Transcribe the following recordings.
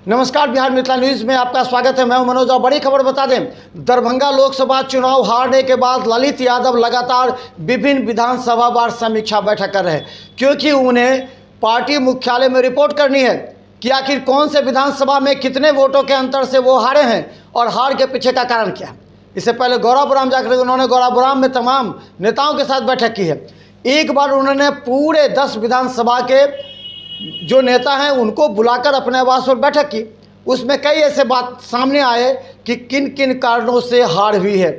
नमस्कार, बिहार मिथिला न्यूज में आपका स्वागत है। मैं हूं मनोज। और बड़ी खबर बता दें, दरभंगा लोकसभा चुनाव हारने के बाद ललित यादव लगातार विभिन्न विधानसभा वार समीक्षा बैठक कर रहे हैं, क्योंकि उन्हें पार्टी मुख्यालय में रिपोर्ट करनी है कि आखिर कौन से विधानसभा में कितने वोटों के अंतर से वो हारे हैं और हार के पीछे का कारण क्या है। इससे पहले गौराबुराम जाकर उन्होंने गौराबुराम में तमाम नेताओं के साथ बैठक की है। एक बार उन्होंने पूरे 10 विधानसभा के जो नेता हैं उनको बुलाकर अपने आवास पर बैठक की। उसमें कई ऐसे बात सामने आए कि किन किन कारणों से हार हुई है।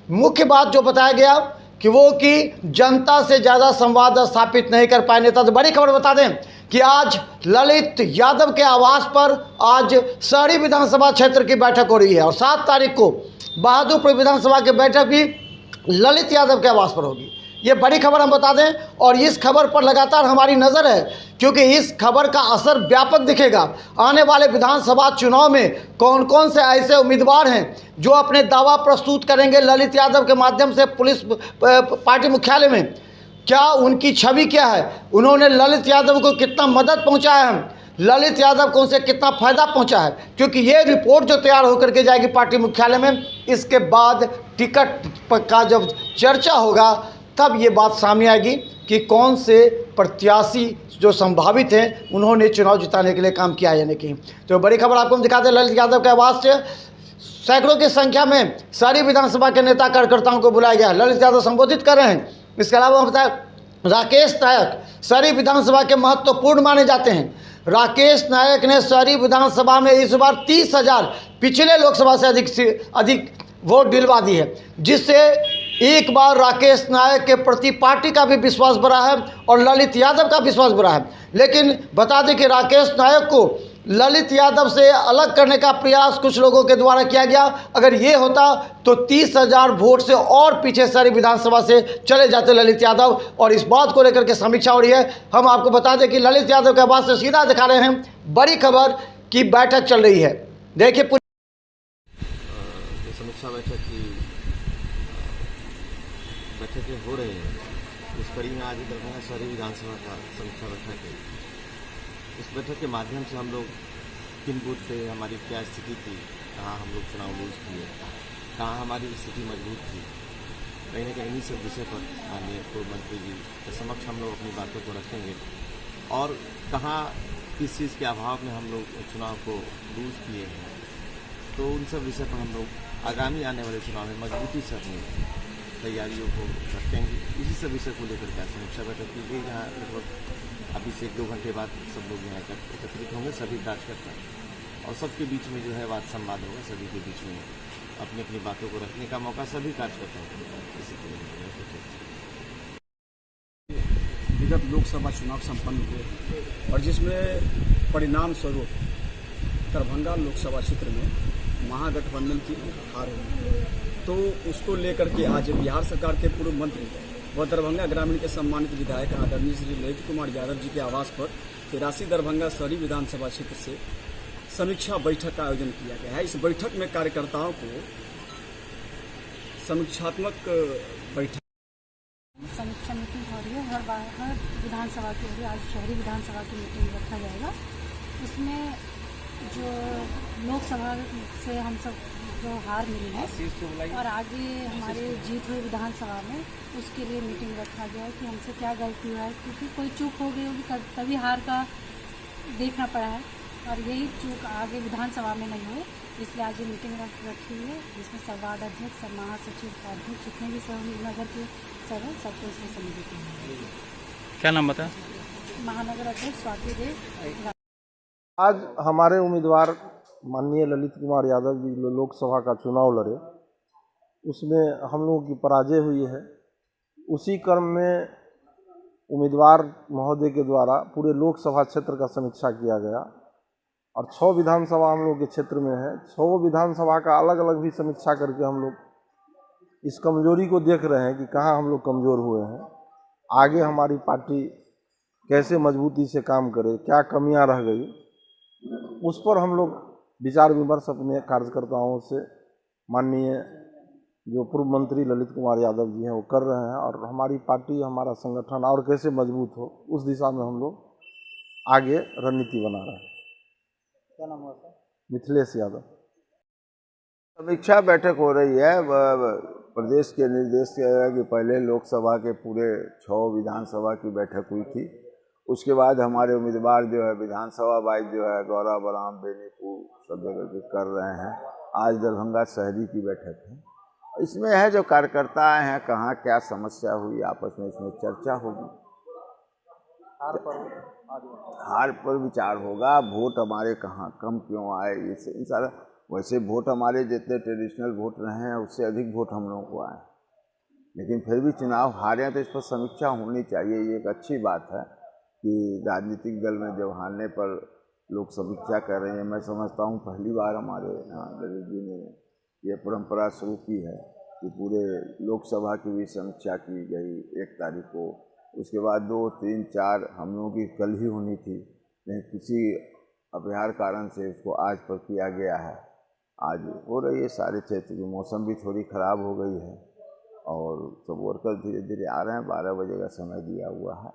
मुख्य बात जो बताया गया कि जनता से ज़्यादा संवाद स्थापित नहीं कर पाए नेता। तो बड़ी खबर बता दें कि आज ललित यादव के आवास पर आज शहरी विधानसभा क्षेत्र की बैठक हो रही है और 7 तारीख को बहादुरपुर विधानसभा की बैठक भी ललित यादव के आवास पर होगी। ये बड़ी खबर हम बता दें और इस खबर पर लगातार हमारी नज़र है, क्योंकि इस खबर का असर व्यापक दिखेगा। आने वाले विधानसभा चुनाव में कौन कौन से ऐसे उम्मीदवार हैं जो अपने दावा प्रस्तुत करेंगे ललित यादव के माध्यम से पुलिस पार्टी मुख्यालय में। क्या उनकी छवि क्या है, उन्होंने ललित यादव को कितना मदद पहुँचाया है, ललित यादव को उनसे कितना फ़ायदा पहुंचा है। क्योंकि ये रिपोर्ट जो तैयार होकर के जाएगी पार्टी मुख्यालय में, इसके बाद टिकट का जब चर्चा होगा तब ये बात सामने आएगी कि कौन से प्रत्याशी जो संभावित हैं उन्होंने चुनाव जिताने के लिए काम किया या नहीं। तो बड़ी खबर आपको हम दिखाते हैं, ललित यादव के आवास से सैकड़ों की संख्या में सारी विधानसभा के नेता कार्यकर्ताओं को बुलाया गया है। ललित यादव संबोधित कर रहे हैं। इसके अलावा हम बताएं, राकेश नायक शहरी विधानसभा के महत्वपूर्ण माने जाते हैं। राकेश नायक ने शहरी विधानसभा में इस बार 30,000 पिछले लोकसभा से अधिक वोट दिलवा दी है, जिससे एक बार राकेश नायक के प्रति पार्टी का भी विश्वास बढ़ा है और ललित यादव का विश्वास बढ़ा है। लेकिन बता दें कि राकेश नायक को ललित यादव से अलग करने का प्रयास कुछ लोगों के द्वारा किया गया। अगर ये होता तो 30,000 वोट से और पीछे सारी विधानसभा से चले जाते ललित यादव। और इस बात को लेकर के समीक्षा हो रही है। हम आपको बता दें कि ललित यादव के आवास से सीधा दिखा रहे हैं बड़ी खबर की बैठक चल रही है। देखिए समीक्षा बैठकें हो रही हैं, उस कड़ी में आज दरभंगा शहरी विधानसभा का समीक्षा बैठक है। इस बैठक के माध्यम से हम लोग किन बूथ पे हमारी क्या स्थिति थी, कहाँ हम लोग चुनाव लूज किए, कहाँ हमारी स्थिति मजबूत थी, कहीं ना कहीं इन्हीं सब विषय पर माननीय पूर्व मंत्री जी के समक्ष हम लोग अपनी बातों को रखेंगे और कहाँ किस चीज़ के अभाव में हम लोग चुनाव को लूज किए हैं। तो उन सब विषय पर हम लोग आगामी आने वाले चुनाव में मजबूती से अपनी तैयारियों को रखेंगे। इसी सब विषय को लेकर के समीक्षा बैठक की गई, जहाँ लगभग अभी से 1-2 घंटे बाद सब लोग यहाँ एकत्रित होंगे, सभी कार्यकर्ता, और सबके बीच में जो है वाद संवाद होगा। सभी के बीच में अपनी अपनी बातों को रखने का मौका सभी कार्यकर्ताओं को देगा। इसी के विगत लोकसभा चुनाव संपन्न हुए और जिसमें परिणाम स्वरूप दरभंगा लोकसभा क्षेत्र में महागठबंधन की हार हुई, तो उसको लेकर के आज बिहार सरकार के पूर्व मंत्री व दरभंगा ग्रामीण के सम्मानित विधायक आदरणीय श्री ललित कुमार यादव जी के आवास पर 83 दरभंगा शहरी विधानसभा क्षेत्र से समीक्षा बैठक का आयोजन किया गया है। इस बैठक में कार्यकर्ताओं को समीक्षात्मक बैठक समीक्षा मीटिंग हो रही है। हर विधानसभा के लिए आज शहरी विधानसभा की मीटिंग रखा जाएगा। उसमें जो लोकसभा से हम सब जो हार मिली है और आगे हमारे जीत हुई विधानसभा में, उसके लिए मीटिंग रखा गया है कि हमसे क्या गलती हुआ है, क्योंकि कोई चूक हो गई होगी तभी हार का देखना पड़ा है और यही चूक आगे विधानसभा में नहीं हुई, इसलिए आज ये मीटिंग रखी हुई है, जिसमें सर्वाध अध्यक्ष और महासचिव उपाध्यक्ष जितने भी नगर के सर हैं सबको इसमें सम्मिलित हैं। क्या नाम बताया? महानगर अध्यक्ष स्वाति देव। आज हमारे उम्मीदवार माननीय ललित कुमार यादव जी लोकसभा का चुनाव लड़े, उसमें हम लोगों की पराजय हुई है। उसी क्रम में उम्मीदवार महोदय के द्वारा पूरे लोकसभा क्षेत्र का समीक्षा किया गया और 6 विधानसभा हम लोग के क्षेत्र में है। 6 विधानसभा का अलग अलग भी समीक्षा करके हम लोग इस कमजोरी को देख रहे हैं कि कहाँ हम लोग कमज़ोर हुए हैं, आगे हमारी पार्टी कैसे मजबूती से काम करे, क्या कमियां रह गई, उस पर हम लोग विचार विमर्श अपने कार्यकर्ताओं से माननीय जो पूर्व मंत्री ललित कुमार यादव जी हैं वो कर रहे हैं और हमारी पार्टी, हमारा संगठन और कैसे मजबूत हो उस दिशा में हम लोग आगे रणनीति बना रहे हैं। क्या नाम हुआ सर? मिथिलेश यादव। समीक्षा बैठक हो रही है। प्रदेश के निर्देश किया गया कि पहले लोकसभा के पूरे 6 विधानसभा की बैठक हुई थी। उसके बाद हमारे उम्मीदवार जो है विधानसभा वाइज जो है गौरा बराम बेनीपुर सब जगह के कर रहे हैं। आज दरभंगा शहरी की बैठक है। इसमें है जो कार्यकर्ता हैं, कहाँ क्या समस्या हुई, आपस में इसमें चर्चा होगी। हार पर विचार होगा। वोट हमारे कहाँ कम क्यों आए, ये इन सारा। वैसे वोट हमारे जितने ट्रेडिशनल वोट रहे हैं उससे अधिक वोट हम लोगों को आए, लेकिन फिर भी चुनाव हारे हैं तो इस पर समीक्षा होनी चाहिए। ये एक अच्छी बात है कि राजनीतिक दल में जब हारने पर लोग समीक्षा कर रहे हैं। मैं समझता हूँ पहली बार हमारे यहाँ ललित जी ने ये परंपरा शुरू की है कि पूरे लोकसभा की भी समीक्षा की गई 1 तारीख को। उसके बाद 2, 3, 4 हम लोगों की कल ही होनी थी, लेकिन किसी अपरिहार्य कारण से उसको आज पर किया गया है। आज हो रही है सारे क्षेत्र की। मौसम भी थोड़ी ख़राब हो गई है और सब वर्कर धीरे धीरे आ रहे हैं। 12 बजे का समय दिया हुआ है।